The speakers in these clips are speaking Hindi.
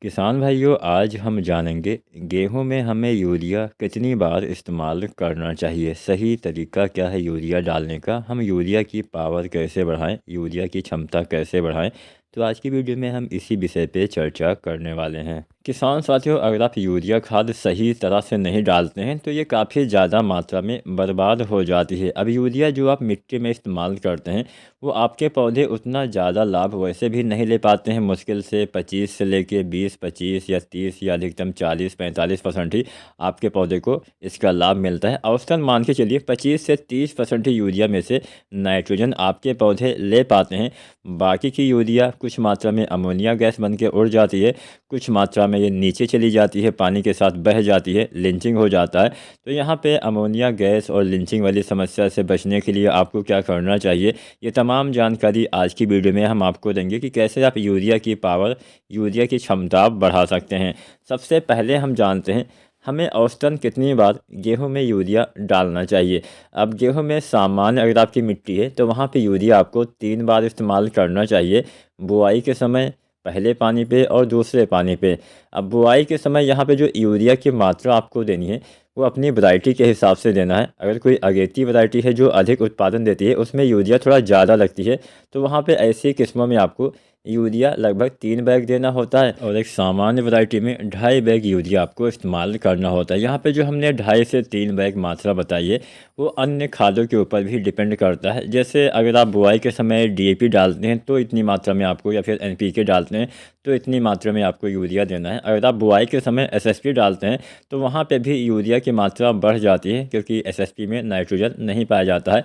किसान भाइयों, आज हम जानेंगे गेहूं में हमें यूरिया कितनी बार इस्तेमाल करना चाहिए। सही तरीका क्या है यूरिया डालने का, हम यूरिया की पावर कैसे बढ़ाएं, यूरिया की क्षमता कैसे बढ़ाएं। तो आज की वीडियो में हम इसी विषय पे चर्चा करने वाले हैं। किसान साथियों, अगर आप यूरिया खाद सही तरह से नहीं डालते हैं तो ये काफ़ी ज़्यादा मात्रा में बर्बाद हो जाती है। अब यूरिया जो आप मिट्टी में इस्तेमाल करते हैं वो आपके पौधे उतना ज़्यादा लाभ वैसे भी नहीं ले पाते हैं। मुश्किल से 25 से लेके 20-25 या 30 या अधिकतम 40-45% ही आपके पौधे को इसका लाभ मिलता है। औसतन मान के चलिए 25 से 30% ही यूरिया में से नाइट्रोजन आपके पौधे ले पाते हैं। बाकी की यूरिया कुछ मात्रा में अमोनिया गैस बन के उड़ जाती है, कुछ मात्रा में ये नीचे चली जाती है, पानी के साथ बह जाती है, लिंचिंग हो जाता है। तो यहाँ पे अमोनिया गैस और लिंचिंग वाली समस्या से बचने के लिए आपको क्या करना चाहिए, ये तमाम जानकारी आज की वीडियो में हम आपको देंगे कि कैसे आप यूरिया की पावर, यूरिया की क्षमता बढ़ा सकते हैं। सबसे पहले हम जानते हैं हमें औसतन कितनी बार गेहूं में यूरिया डालना चाहिए। अब गेहूं में सामान्य अगर आपकी मिट्टी है तो वहाँ पे यूरिया आपको 3 बार इस्तेमाल करना चाहिए। बुआई के समय पहले पानी पे और दूसरे पानी पे। अब बुआई के समय यहाँ पे जो यूरिया की मात्रा आपको देनी है वो अपनी वैरायटी के हिसाब से देना है। अगर कोई अगेती वैरायटी है जो अधिक उत्पादन देती है उसमें यूरिया थोड़ा ज़्यादा लगती है, तो वहाँ पे ऐसी किस्मों में आपको यूरिया लगभग 3 बैग देना होता है और एक सामान्य वैरायटी में 2.5 बैग यूरिया आपको इस्तेमाल करना होता है। यहाँ पे जो हमने 2.5 से 3 बैग मात्रा बताई है वो अन्य खादों के ऊपर भी डिपेंड करता है। जैसे अगर आप बुआई के समय डीएपी डालते हैं तो इतनी मात्रा में आपको, या फिर एनपीके डालते हैं तो इतनी मात्रा में आपको यूरिया देना है। अगर आप बुआई के समय एसएसपी डालते हैं तो वहाँ पे भी यूरिया की मात्रा बढ़ जाती है, क्योंकि एसएसपी में नाइट्रोजन नहीं पाया जाता है,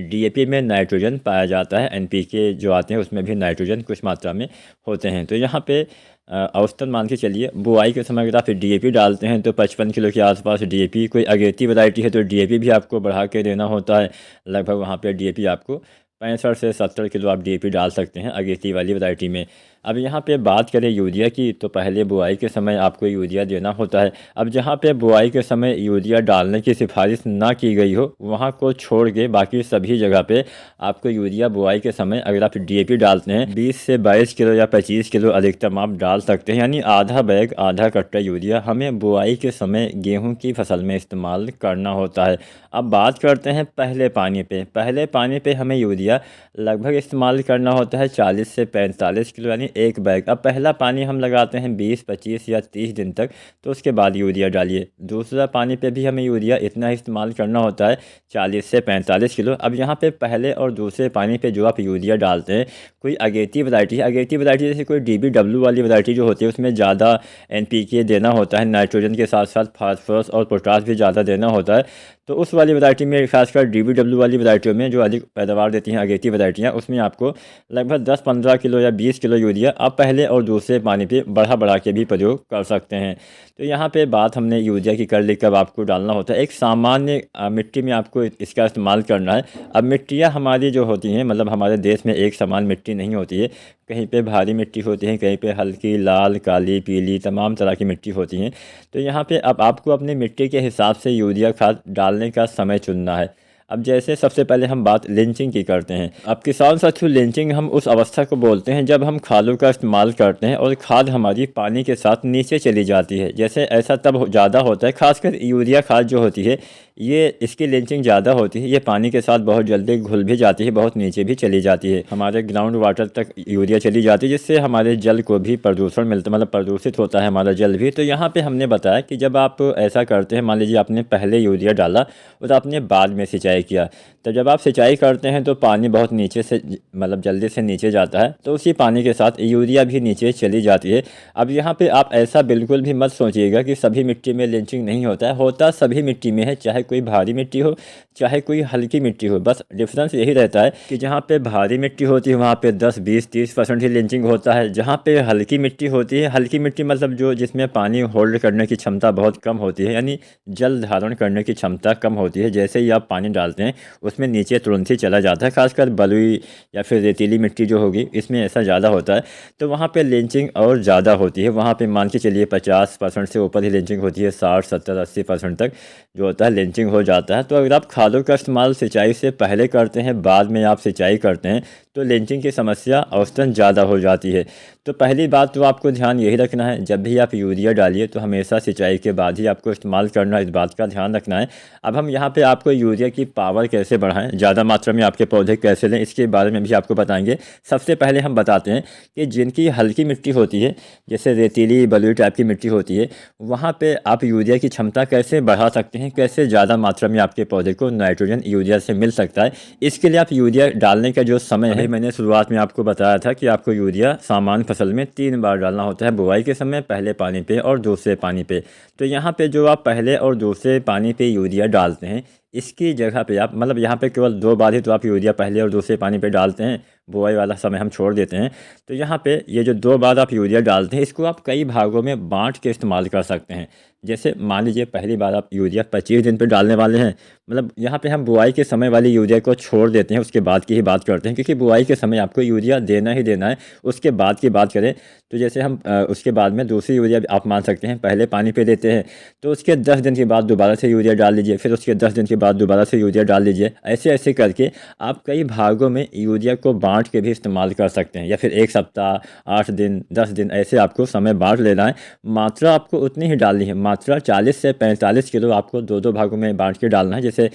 डीएपी में नाइट्रोजन पाया जाता है, एनपीके जो आते हैं उसमें भी नाइट्रोजन कुछ मात्रा में होते हैं। तो यहाँ पे औसतन मान के चलिए बुआई के समय अगर आप डीएपी डालते हैं तो 55 किलो के आसपास डीएपी, कोई अगेती वैरायटी है तो डीएपी भी आपको बढ़ा के देना होता है। लगभग वहाँ पे डीएपी आपको 65 से 70 किलो आप डीएपी डाल सकते हैं अगेती वाली वैरायटी में। अब यहाँ पे बात करें यूरिया की तो पहले बुआई के समय आपको यूरिया देना होता है। अब जहाँ पे बुआई के समय यूरिया डालने की सिफारिश ना की गई हो वहाँ को छोड़ के बाकी सभी जगह पे आपको यूरिया बुआई के समय अगर आप डीएपी डालते हैं 20 से 22 किलो या 25 किलो अधिकतम आप डाल सकते हैं, यानी आधा बैग, आधा कट्टा यूरिया हमें बुआई के समय गेहूँ की फसल में इस्तेमाल करना होता है। अब बात करते हैं पहले पानी पे। पहले पानी पे हमें यूरिया लगभग इस्तेमाल करना होता है 40 से 45 किलो, यानी 1 बैग। अब पहला पानी हम लगाते हैं 20, 25 या 30 दिन तक, तो उसके बाद यूरिया डालिए। दूसरा पानी पे भी हमें यूरिया इतना इस्तेमाल करना होता है 40 से 45 किलो। अब यहाँ पे पहले और दूसरे पानी पे जो आप यूरिया डालते हैं, कोई अगेती वैरायटी है, अगेती वैरायटी जैसे कोई DBW वाली वैरायटी जो होती है उसमें ज़्यादा एनपीके देना होता है, नाइट्रोजन के साथ साथ फास्फोरस और पोटास भी ज़्यादा देना होता है। तो उस वाली वैरायटी में, खासकर DBW वाली वैरायटियों में जो अधिक पैदावार देती हैं अगेती वैरायटियाँ, उसमें आपको लगभग 10-15 किलो या 20 किलो यूरिया आप पहले और दूसरे पानी पे बढ़ा के भी प्रयोग कर सकते हैं। तो यहाँ पे बात हमने यूरिया की कर ली, कब आपको डालना होता है। एक सामान्य मिट्टी में आपको इसका इस्तेमाल करना है। अब मिट्टियाँ हमारी जो होती हैं, मतलब हमारे देश में एक समान मिट्टी नहीं होती है, कहीं पे भारी मिट्टी होती है, कहीं पे हल्की लाल, काली, पीली, तमाम तरह की मिट्टी होती हैं। तो यहाँ पे अब आपको अपनी मिट्टी के हिसाब से यूरिया खाद डालने का समय चुनना है। अब जैसे सबसे पहले हम बात लिंचिंग की करते हैं। अब किसान साथियों, लिंचिंग हम उस अवस्था को बोलते हैं जब हम खादों का इस्तेमाल करते हैं और खाद हमारी पानी के साथ नीचे चली जाती है। जैसे ऐसा तब ज़्यादा होता है, खासकर यूरिया खाद जो होती है ये, इसकी लिंचिंग ज़्यादा होती है, ये पानी के साथ बहुत जल्दी घुल भी जाती है, बहुत नीचे भी चली जाती है, हमारे ग्राउंड वाटर तक यूरिया चली जाती है, जिससे हमारे जल को भी प्रदूषण मिलता है, मतलब प्रदूषित होता है हमारा जल भी। तो यहाँ पे हमने बताया कि जब आप ऐसा करते हैं, मान लीजिए आपने पहले यूरिया डाला और आपने बाद में सिंचाई किया, तो जब आप सिंचाई करते हैं तो पानी बहुत नीचे से, मतलब जल्दी से नीचे जाता है, तो उसी पानी के साथ यूरिया भी नीचे चली जाती है। अब यहाँ पे आप ऐसा बिल्कुल भी मत सोचिएगा कि सभी मिट्टी में लिंचिंग नहीं होता है, होता सभी मिट्टी में है, चाहे कोई भारी मिट्टी हो चाहे कोई हल्की मिट्टी हो। बस डिफरेंस यही रहता है कि जहाँ पे भारी मिट्टी होती है वहाँ पे 10, 20, 30% ही लिंचिंग होता है। जहाँ पे हल्की मिट्टी होती है, हल्की मिट्टी मतलब जो जिसमें पानी होल्ड करने की क्षमता बहुत कम होती है, यानी जल धारण करने की क्षमता कम होती है, जैसे ही आप पानी डालते हैं उसमें नीचे तुरंत ही चला जाता है। खासकर बलुई या फिर रेतीली मिट्टी जो होगी इसमें ऐसा ज़्यादा होता है, तो वहाँ पे लिंचिंग और ज़्यादा होती है। वहाँ पे मान के चलिए 50% से ऊपर ही लिंचिंग होती है, 60, 70, 80% तक जो होता है लिंचिंग हो जाता है। तो अगर आप खादों का इस्तेमाल सिंचाई से पहले करते हैं, बाद में आप सिंचाई करते हैं, तो लिंचिंग की समस्या औसतन ज़्यादा हो जाती है। तो पहली बात तो आपको ध्यान यही रखना है, जब भी आप यूरिया डालिए तो हमेशा सिंचाई के बाद ही आपको इस्तेमाल करना है, इस बात का ध्यान रखना है। अब हम यहाँ पे आपको यूरिया की पावर कैसे बढ़ाएं, ज़्यादा मात्रा में आपके पौधे कैसे लें, इसके बारे में भी आपको बताएंगे। सबसे पहले हम बताते हैं कि जिनकी हल्की मिट्टी होती है, जैसे रेतीली बलुई टाइप की मिट्टी होती है, वहाँ पे आप यूरिया की क्षमता कैसे बढ़ा सकते हैं, कैसे ज़्यादा मात्रा में आपके पौधे को नाइट्रोजन यूरिया से मिल सकता है। इसके लिए आप यूरिया डालने का जो समय है, मैंने शुरुआत में आपको बताया था कि आपको यूरिया सामान्य फसल में 3 बार डालना होता है, बुआई के समय, पहले पानी पे और दूसरे पानी पे। तो यहाँ पे जो आप पहले और दूसरे पानी पे यूरिया डालते हैं, इसकी जगह पे आप मतलब यहाँ पे केवल 2 बार ही तो आप यूरिया पहले और दूसरे पानी पे डालते हैं, बुआई वाला समय हम छोड़ देते हैं। तो यहाँ पे ये जो 2 बार आप यूरिया डालते हैं, इसको आप कई भागों में बांट के इस्तेमाल कर सकते हैं। जैसे मान लीजिए पहली बार आप यूरिया 25 दिन पे डालने वाले हैं, मतलब यहाँ पे हम बुआई के समय वाली यूरिया को छोड़ देते हैं, उसके बाद की ही बात करते हैं, क्योंकि बुआई के समय आपको यूरिया देना ही देना है। उसके बाद की बात करें तो जैसे हम उसके बाद में दूसरी यूरिया आप मान सकते हैं, पहले पानी पे देते हैं तो उसके 10 दिन के बाद दोबारा से यूरिया डाल लीजिए, फिर उसके 10 दिन के बाद दोबारा से यूरिया डाल लीजिए। ऐसे ऐसे करके आप कई भागों में यूरिया को बांट के भी इस्तेमाल कर सकते हैं, या फिर 1 सप्ताह, 8 दिन, 10 दिन, ऐसे आपको समय बांट लेना है। मात्रा आपको उतनी ही डालनी है, मात्रा 40 से 45 किलो आपको 2-2 भागों में बांट के डालना है। जैसे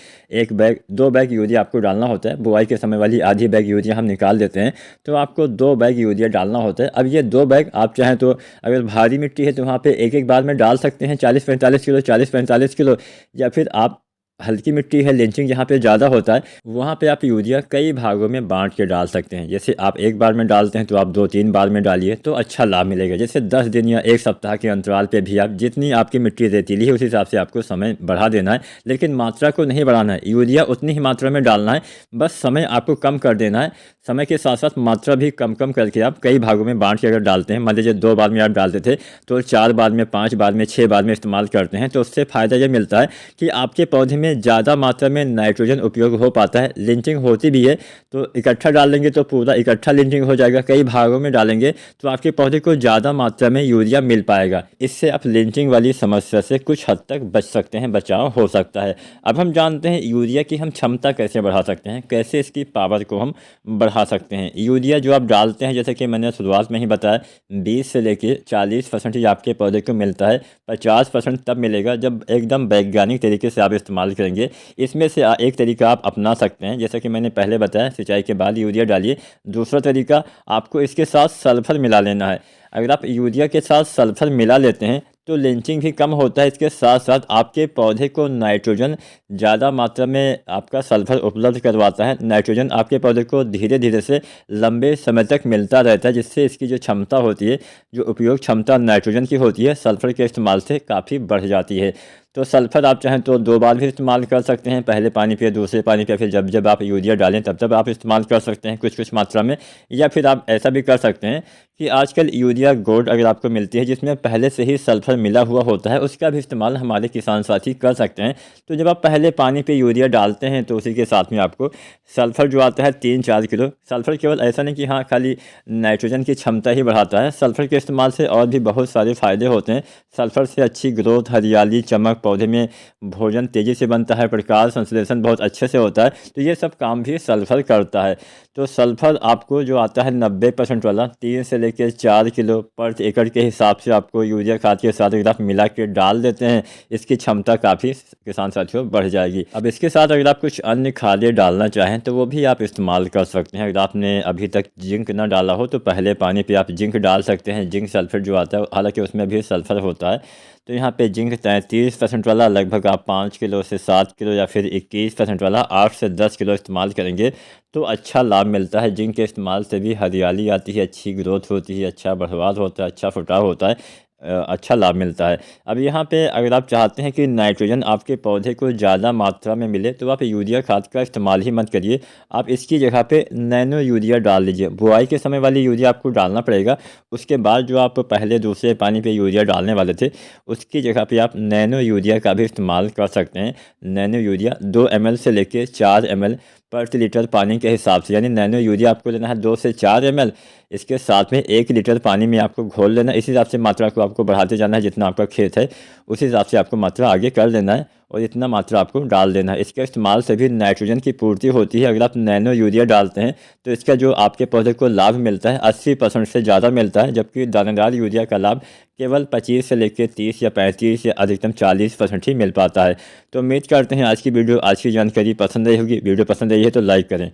2 बैग यूरिया आपको डालना होता है, बुआई के समय वाली आधी बैग यूरिया हम निकाल देते हैं, तो आपको 2 बैग यूरिया डालना होता है। अब ये 2 बैग आप चाहें तो अगर भारी मिट्टी है तो वहाँ पे एक एक बार में डाल सकते हैं 40-45 किलो, 40-45 किलो, या फिर आप हल्की मिट्टी है, लिंचिंग जहाँ पे ज़्यादा होता है, वहाँ पे आप यूरिया कई भागों में बांट के डाल सकते हैं। जैसे आप एक बार में डालते हैं तो आप 2-3 बार में डालिए तो अच्छा लाभ मिलेगा। जैसे 10 दिन या 1 सप्ताह के अंतराल पे भी आप, जितनी आपकी मिट्टी रेतीली है उस हिसाब से आपको समय बढ़ा देना है, लेकिन मात्रा को नहीं बढ़ाना है। यूरिया उतनी ही मात्रा में डालना है, बस समय आपको कम कर देना है। समय के साथ साथ मात्रा भी कम कम करके आप कई भागों में बांट के अगर डालते हैं, मान लीजिए 2 बार में आप डालते थे तो 4 बार में, 5 बार में, 6 बार में इस्तेमाल करते हैं, तो उससे फ़ायदा ये मिलता है कि आपके पौधे में ज़्यादा मात्रा में नाइट्रोजन उपयोग हो पाता है। लिंचिंग होती भी है तो इकट्ठा डालेंगे तो पूरा इकट्ठा लिंचिंग हो जाएगा, कई भागों में डालेंगे तो आपके पौधे को ज़्यादा मात्रा में यूरिया मिल पाएगा। इससे आप लिंचिंग वाली समस्या से कुछ हद तक बच सकते हैं, बचाव हो सकता है। अब हम जानते हैं यूरिया की हम क्षमता कैसे बढ़ा सकते हैं, कैसे इसकी पावर को हम बढ़ा सकते हैं। यूरिया जो आप डालते हैं, जैसे कि मैंने शुरुआत में ही बताया, 20 से लेके 40% ही आपके पौधे को मिलता है। 50% तब मिलेगा जब एकदम वैज्ञानिक तरीके से आप इस्तेमाल करेंगे। इसमें से एक तरीका आप अपना सकते हैं, जैसे कि मैंने पहले बताया, सिंचाई के बाद यूरिया डालिए। दूसरा तरीका, आपको इसके साथ सल्फर मिला लेना है। अगर आप यूरिया के साथ सल्फर मिला लेते हैं तो लिंचिंग भी कम होता है, इसके साथ साथ आपके पौधे को नाइट्रोजन ज़्यादा मात्रा में आपका सल्फर उपलब्ध करवाता है। नाइट्रोजन आपके पौधे को धीरे धीरे से लंबे समय तक मिलता रहता है, जिससे इसकी जो क्षमता होती है, जो उपयोग क्षमता नाइट्रोजन की होती है, सल्फर के इस्तेमाल से काफ़ी बढ़ जाती है। तो सल्फर आप चाहें तो 2 बार भी इस्तेमाल कर सकते हैं, पहले पानी पे, दूसरे पानी पे, फिर जब जब आप यूरिया डालें तब तब आप इस्तेमाल कर सकते हैं कुछ कुछ मात्रा में। या फिर आप ऐसा भी कर सकते हैं कि आजकल यूरिया गोल्ड अगर आपको मिलती है, जिसमें पहले से ही सल्फर मिला हुआ होता है, उसका भी इस्तेमाल हमारे किसान साथी कर सकते हैं। तो जब आप पहले पानी पे यूरिया डालते हैं तो उसी के साथ में आपको सल्फर जो आता है 3-4 किलो। सल्फर केवल ऐसा नहीं कि हाँ खाली नाइट्रोजन की क्षमता ही बढ़ाता है, सल्फर के इस्तेमाल से और भी बहुत सारे फ़ायदे होते हैं। सल्फर से अच्छी ग्रोथ, हरियाली, चमक, पौधे में भोजन तेज़ी से बनता है, प्रकाश संश्लेषण बहुत अच्छे से होता है, तो ये सब काम भी सल्फर करता है। तो सल्फर आपको जो आता है 90% वाला, 3 से लेकर 4 किलो पर एकड़ के हिसाब से आपको यूरिया खाद के साथ अगर आप मिला के डाल देते हैं, इसकी क्षमता काफ़ी किसान साथियों बढ़ जाएगी। अब इसके साथ अगर आप कुछ अन्य खादें डालना चाहें तो वो भी आप इस्तेमाल कर सकते हैं। अगर आपने अभी तक जिंक ना डाला हो तो पहले पानी पे आप जिंक डाल सकते हैं। जिंक सल्फेट जो आता है, हालांकि उसमें भी सल्फर होता है, तो यहाँ पे जिंक 33% वाला लगभग आप 5 किलो से 7 किलो, या फिर 21% वाला 8 से 10 किलो इस्तेमाल करेंगे तो अच्छा लाभ मिलता है। जिंक के इस्तेमाल से भी हरियाली आती है, अच्छी ग्रोथ होती है, अच्छा बढ़वाद होता है, अच्छा फुटाव होता है, अच्छा लाभ मिलता है। अब यहाँ पे अगर आप चाहते हैं कि नाइट्रोजन आपके पौधे को ज़्यादा मात्रा में मिले तो आप यूरिया खाद का इस्तेमाल ही मत करिए, आप इसकी जगह पे नैनो यूरिया डाल लीजिए। बुआई के समय वाली यूरिया आपको डालना पड़ेगा, उसके बाद जो आप पहले दूसरे पानी पे यूरिया डालने वाले थे उसकी जगह पे आप नैनो यूरिया का भी इस्तेमाल कर सकते हैं। नैनो यूरिया 2 ml से लेकर 4 ml प्रति लीटर पानी के हिसाब से, यानी नैनो यूरिया आपको लेना है 2 से 4 ml, इसके साथ में 1 लीटर पानी में आपको घोल लेना है। इस हिसाब से मात्रा को आपको बढ़ाते जाना है, जितना आपका खेत है उस हिसाब से आपको मात्रा आगे कर लेना है। और इतना मात्रा आपको डाल देना है। इसके इस्तेमाल से भी नाइट्रोजन की पूर्ति होती है। अगर आप नैनो यूरिया डालते हैं तो इसका जो आपके पौधे को लाभ मिलता है 80% से ज़्यादा मिलता है, जबकि दानेदार यूरिया का लाभ केवल 25 से लेकर 30 या 35 या अधिकतम 40% ही मिल पाता है। तो उम्मीद करते हैं आज की जानकारी पसंद आई होगी। वीडियो पसंद आई है तो लाइक करें।